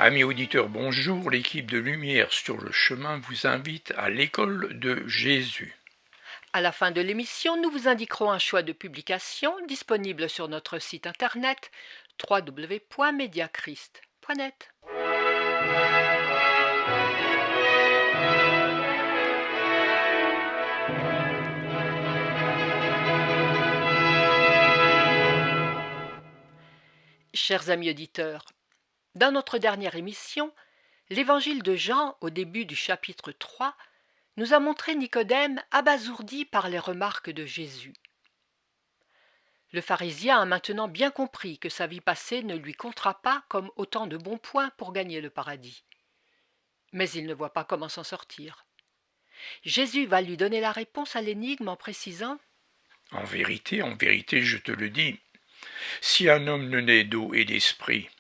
Amis auditeurs, bonjour. L'équipe de Lumière sur le chemin vous invite à l'école de Jésus. À la fin de l'émission, nous vous indiquerons un choix de publication disponible sur notre site internet www.mediachrist.net. Chers amis auditeurs, dans notre dernière émission, l'évangile de Jean, au début du chapitre 3, nous a montré Nicodème abasourdi par les remarques de Jésus. Le pharisien a maintenant bien compris que sa vie passée ne lui comptera pas comme autant de bons points pour gagner le paradis. Mais il ne voit pas comment s'en sortir. Jésus va lui donner la réponse à l'énigme en précisant « En vérité, je te le dis, si un homme ne naît d'eau et d'esprit,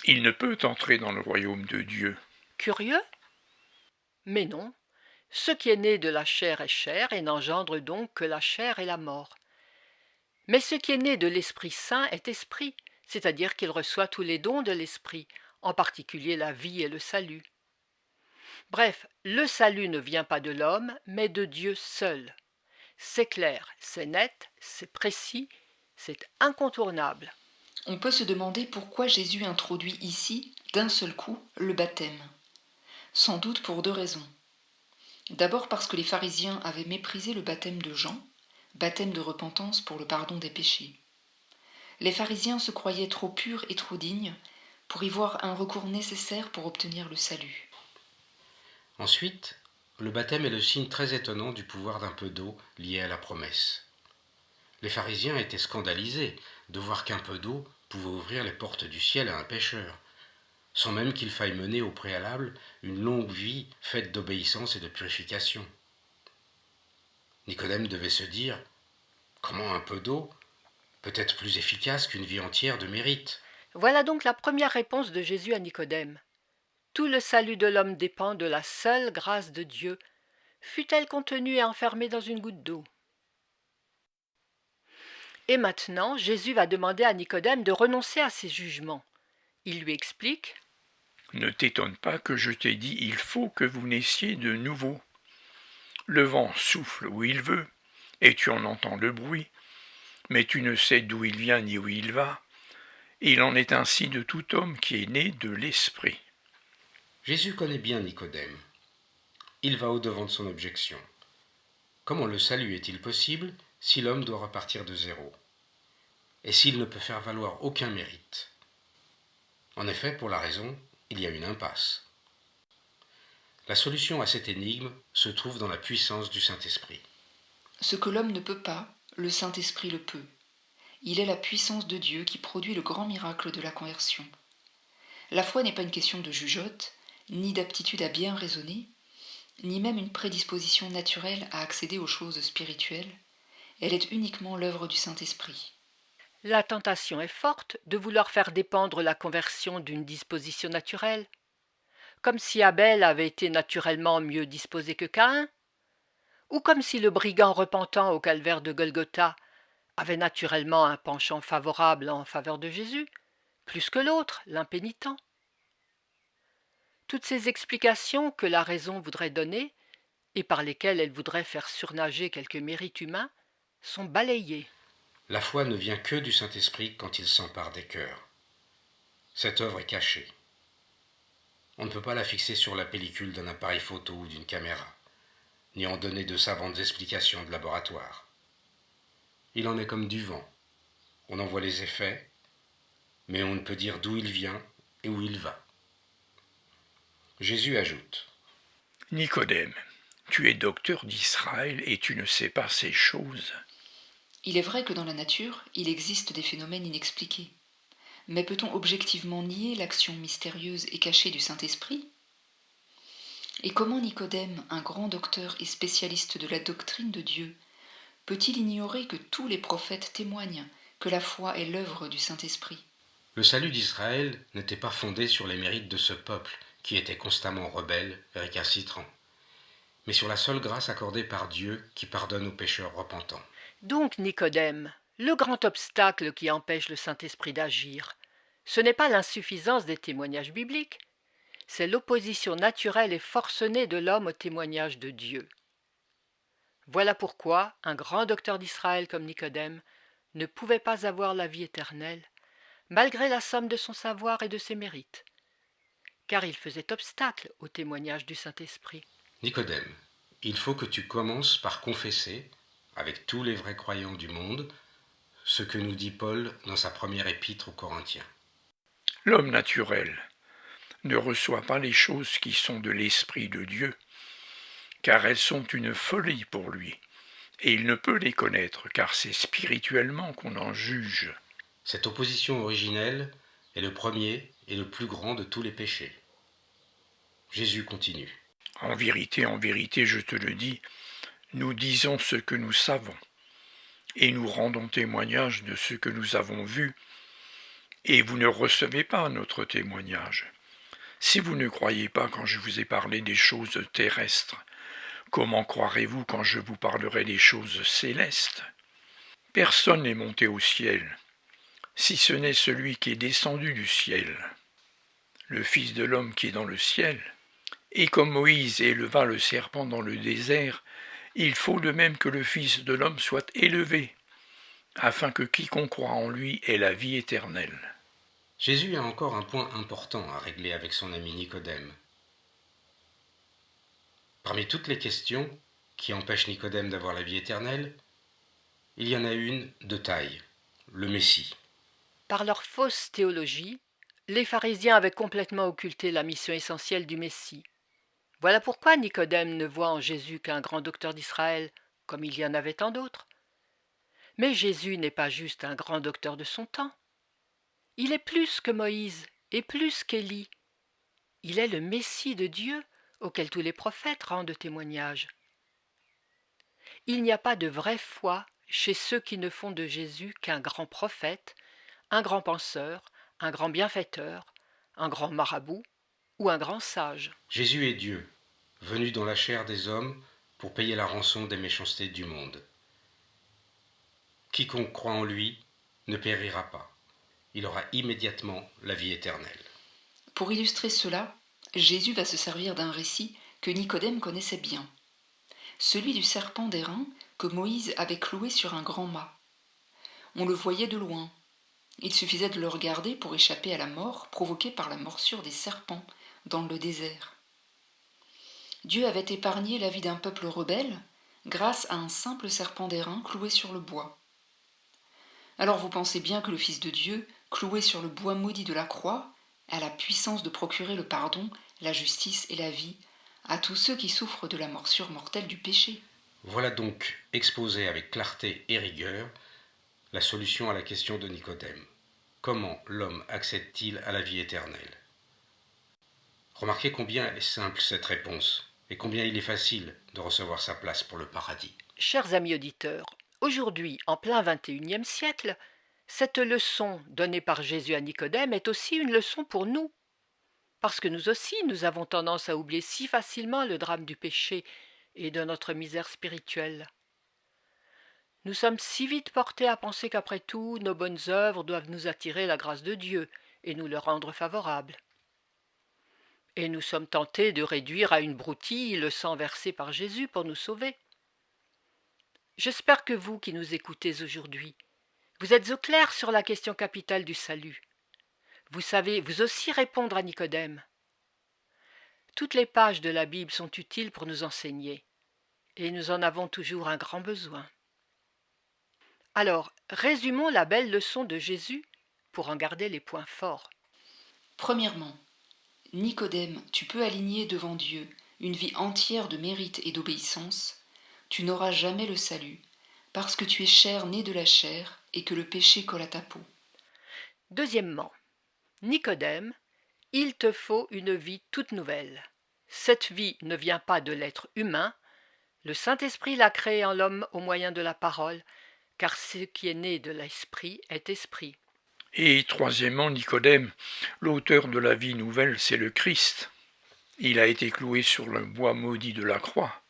il ne peut entrer dans le royaume de Dieu. » Curieux ? Mais non, ce qui est né de la chair est chair et n'engendre donc que la chair et la mort. Mais ce qui est né de l'Esprit Saint est esprit, c'est-à-dire qu'il reçoit tous les dons de l'Esprit, en particulier la vie et le salut. Bref, le salut ne vient pas de l'homme, mais de Dieu seul. C'est clair, c'est net, c'est précis, c'est incontournable. On peut se demander pourquoi Jésus introduit ici, d'un seul coup, le baptême. Sans doute pour deux raisons. D'abord parce que les pharisiens avaient méprisé le baptême de Jean, baptême de repentance pour le pardon des péchés. Les pharisiens se croyaient trop purs et trop dignes pour y voir un recours nécessaire pour obtenir le salut. Ensuite, le baptême est le signe très étonnant du pouvoir d'un peu d'eau lié à la promesse. Les pharisiens étaient scandalisés de voir qu'un peu d'eau pouvait ouvrir les portes du ciel à un pécheur, sans même qu'il faille mener au préalable une longue vie faite d'obéissance et de purification. Nicodème devait se dire « Comment un peu d'eau peut être plus efficace qu'une vie entière de mérite ?» Voilà donc la première réponse de Jésus à Nicodème. Tout le salut de l'homme dépend de la seule grâce de Dieu, fût-elle contenue et enfermée dans une goutte d'eau. Et maintenant, Jésus va demander à Nicodème de renoncer à ses jugements. Il lui explique « Ne t'étonne pas que je t'ai dit, il faut que vous naissiez de nouveau. Le vent souffle où il veut, et tu en entends le bruit, mais tu ne sais d'où il vient ni où il va. Et il en est ainsi de tout homme qui est né de l'esprit. » Jésus connaît bien Nicodème. Il va au-devant de son objection. Comment le salut est-il possible si l'homme doit repartir de zéro, et s'il ne peut faire valoir aucun mérite? En effet, pour la raison, il y a une impasse. La solution à cette énigme se trouve dans la puissance du Saint-Esprit. Ce que l'homme ne peut pas, le Saint-Esprit le peut. Il est la puissance de Dieu qui produit le grand miracle de la conversion. La foi n'est pas une question de jugeote, ni d'aptitude à bien raisonner, ni même une prédisposition naturelle à accéder aux choses spirituelles. Elle est uniquement l'œuvre du Saint-Esprit. La tentation est forte de vouloir faire dépendre la conversion d'une disposition naturelle, comme si Abel avait été naturellement mieux disposé que Caïn, ou comme si le brigand repentant au calvaire de Golgotha avait naturellement un penchant favorable en faveur de Jésus, plus que l'autre, l'impénitent. Toutes ces explications que la raison voudrait donner, et par lesquelles elle voudrait faire surnager quelques mérites humains, sont balayées. La foi ne vient que du Saint-Esprit quand il s'empare des cœurs. Cette œuvre est cachée. On ne peut pas la fixer sur la pellicule d'un appareil photo ou d'une caméra, ni en donner de savantes explications de laboratoire. Il en est comme du vent. On en voit les effets, mais on ne peut dire d'où il vient et où il va. Jésus ajoute « Nicodème, tu es docteur d'Israël et tu ne sais pas ces choses. » Il est vrai que dans la nature, il existe des phénomènes inexpliqués. Mais peut-on objectivement nier l'action mystérieuse et cachée du Saint-Esprit ? Et comment Nicodème, un grand docteur et spécialiste de la doctrine de Dieu, peut-il ignorer que tous les prophètes témoignent que la foi est l'œuvre du Saint-Esprit ? Le salut d'Israël n'était pas fondé sur les mérites de ce peuple qui était constamment rebelle et récalcitrant, mais sur la seule grâce accordée par Dieu qui pardonne aux pécheurs repentants. Donc, Nicodème, le grand obstacle qui empêche le Saint-Esprit d'agir, ce n'est pas l'insuffisance des témoignages bibliques, c'est l'opposition naturelle et forcenée de l'homme au témoignage de Dieu. Voilà pourquoi un grand docteur d'Israël comme Nicodème ne pouvait pas avoir la vie éternelle, malgré la somme de son savoir et de ses mérites, car il faisait obstacle au témoignage du Saint-Esprit. Nicodème, il faut que tu commences par confesser, avec tous les vrais croyants du monde, ce que nous dit Paul dans sa première épître aux Corinthiens. L'homme naturel ne reçoit pas les choses qui sont de l'Esprit de Dieu, car elles sont une folie pour lui, et il ne peut les connaître, car c'est spirituellement qu'on en juge. Cette opposition originelle est le premier et le plus grand de tous les péchés. Jésus continue. En vérité, je te le dis, nous disons ce que nous savons, et nous rendons témoignage de ce que nous avons vu, et vous ne recevez pas notre témoignage. Si vous ne croyez pas quand je vous ai parlé des choses terrestres, comment croirez-vous quand je vous parlerai des choses célestes ? Personne n'est monté au ciel, si ce n'est celui qui est descendu du ciel, le Fils de l'homme qui est dans le ciel. Et comme Moïse éleva le serpent dans le désert, il faut de même que le Fils de l'homme soit élevé, afin que quiconque croit en lui ait la vie éternelle. Jésus a encore un point important à régler avec son ami Nicodème. Parmi toutes les questions qui empêchent Nicodème d'avoir la vie éternelle, il y en a une de taille, le Messie. Par leur fausse théologie, les pharisiens avaient complètement occulté la mission essentielle du Messie. Voilà pourquoi Nicodème ne voit en Jésus qu'un grand docteur d'Israël, comme il y en avait tant d'autres. Mais Jésus n'est pas juste un grand docteur de son temps. Il est plus que Moïse et plus qu'Élie. Il est le Messie de Dieu auquel tous les prophètes rendent témoignage. Il n'y a pas de vraie foi chez ceux qui ne font de Jésus qu'un grand prophète, un grand penseur, un grand bienfaiteur, un grand marabout ou un grand sage. Jésus est Dieu, venu dans la chair des hommes pour payer la rançon des méchancetés du monde. Quiconque croit en lui ne périra pas. Il aura immédiatement la vie éternelle. Pour illustrer cela, Jésus va se servir d'un récit que Nicodème connaissait bien, celui du serpent d'airain que Moïse avait cloué sur un grand mât. On le voyait de loin. Il suffisait de le regarder pour échapper à la mort provoquée par la morsure des serpents dans le désert. Dieu avait épargné la vie d'un peuple rebelle grâce à un simple serpent d'airain cloué sur le bois. Alors vous pensez bien que le Fils de Dieu, cloué sur le bois maudit de la croix, a la puissance de procurer le pardon, la justice et la vie à tous ceux qui souffrent de la morsure mortelle du péché. Voilà donc exposé avec clarté et rigueur la solution à la question de Nicodème. Comment l'homme accède-t-il à la vie éternelle ? Remarquez combien elle est simple cette réponse et combien il est facile de recevoir sa place pour le paradis. Chers amis auditeurs, aujourd'hui, en plein XXIe siècle, cette leçon donnée par Jésus à Nicodème est aussi une leçon pour nous. Parce que nous aussi, nous avons tendance à oublier si facilement le drame du péché et de notre misère spirituelle. Nous sommes si vite portés à penser qu'après tout, nos bonnes œuvres doivent nous attirer la grâce de Dieu et nous le rendre favorable. Et nous sommes tentés de réduire à une broutille le sang versé par Jésus pour nous sauver. J'espère que vous qui nous écoutez aujourd'hui, vous êtes au clair sur la question capitale du salut. Vous savez vous aussi répondre à Nicodème. Toutes les pages de la Bible sont utiles pour nous enseigner, et nous en avons toujours un grand besoin. Alors, résumons la belle leçon de Jésus pour en garder les points forts. Premièrement, Nicodème, tu peux aligner devant Dieu une vie entière de mérite et d'obéissance, tu n'auras jamais le salut, parce que tu es chair née de la chair et que le péché colle à ta peau. Deuxièmement, Nicodème, il te faut une vie toute nouvelle. Cette vie ne vient pas de l'être humain, le Saint-Esprit l'a créée en l'homme au moyen de la parole, car ce qui est né de l'esprit est esprit. Et troisièmement, Nicodème, l'auteur de la vie nouvelle, c'est le Christ. Il a été cloué sur le bois maudit de la croix,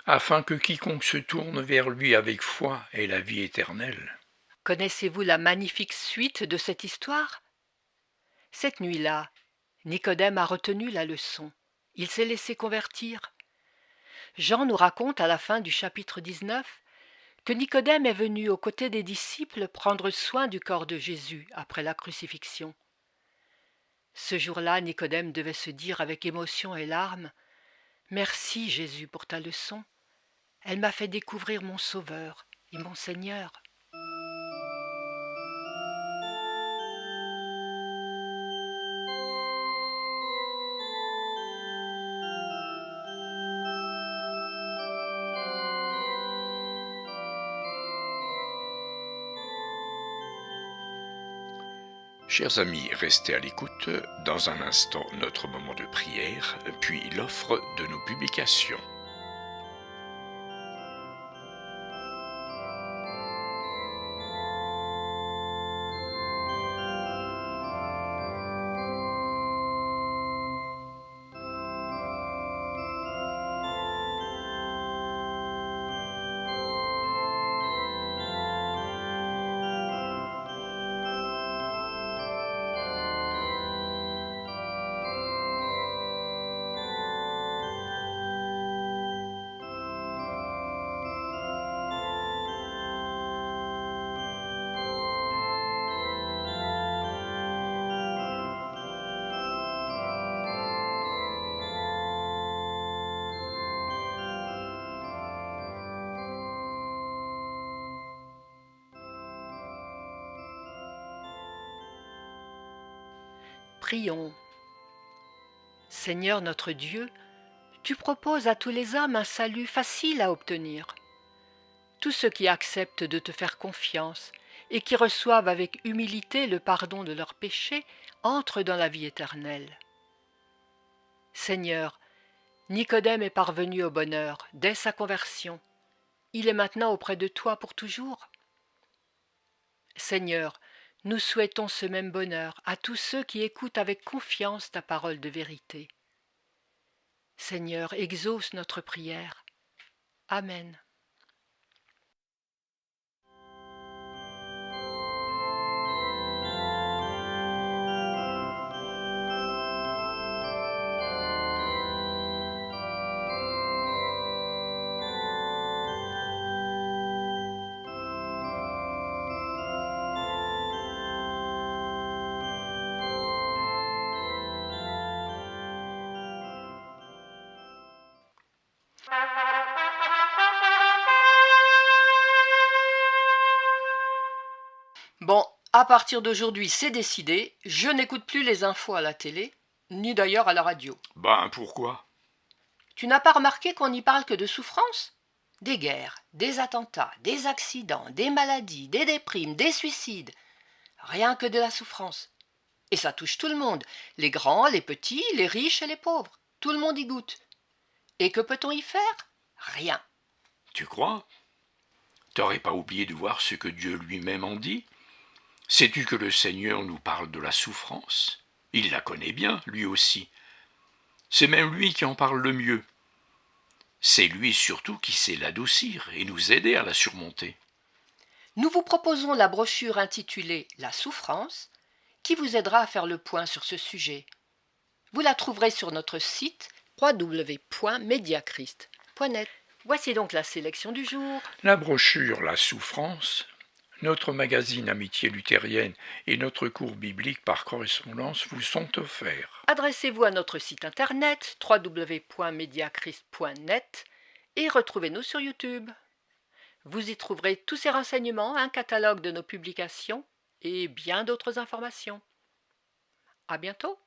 afin que quiconque se tourne vers lui avec foi ait la vie éternelle. Connaissez-vous la magnifique suite de cette histoire ? Cette nuit-là, Nicodème a retenu la leçon. Il s'est laissé convertir. Jean nous raconte à la fin du chapitre 19 que Nicodème est venu aux côtés des disciples prendre soin du corps de Jésus après la crucifixion. Ce jour-là, Nicodème devait se dire avec émotion et larmes « Merci Jésus pour ta leçon. Elle m'a fait découvrir mon Sauveur et mon Seigneur. » Chers amis, restez à l'écoute. Dans un instant, notre moment de prière, puis l'offre de nos publications. Prions. Seigneur notre Dieu, tu proposes à tous les hommes un salut facile à obtenir. Tous ceux qui acceptent de te faire confiance et qui reçoivent avec humilité le pardon de leurs péchés entrent dans la vie éternelle. Seigneur, Nicodème est parvenu au bonheur dès sa conversion. Il est maintenant auprès de toi pour toujours. Seigneur, nous souhaitons ce même bonheur à tous ceux qui écoutent avec confiance ta parole de vérité. Seigneur, exauce notre prière. Amen. Bon, à partir d'aujourd'hui, c'est décidé, je n'écoute plus les infos à la télé, ni d'ailleurs à la radio. Ben, pourquoi? Tu n'as pas remarqué qu'on n'y parle que de souffrance? Des guerres, des attentats, des accidents, des maladies, des déprimes, des suicides. Rien que de la souffrance. Et ça touche tout le monde, les grands, les petits, les riches et les pauvres. Tout le monde y goûte. Et que peut-on y faire? Rien. Tu crois? T'aurais pas oublié de voir ce que Dieu lui-même en dit? Sais-tu que le Seigneur nous parle de la souffrance? Il la connaît bien, lui aussi. C'est même lui qui en parle le mieux. C'est lui surtout qui sait l'adoucir et nous aider à la surmonter. Nous vous proposons la brochure intitulée « La souffrance » qui vous aidera à faire le point sur ce sujet. Vous la trouverez sur notre site www.mediachrist.net. Voici donc la sélection du jour. La brochure La souffrance, notre magazine Amitié luthérienne et notre cours biblique par correspondance vous sont offerts. Adressez-vous à notre site internet www.mediachrist.net et retrouvez-nous sur YouTube. Vous y trouverez tous ces renseignements, un catalogue de nos publications et bien d'autres informations. À bientôt!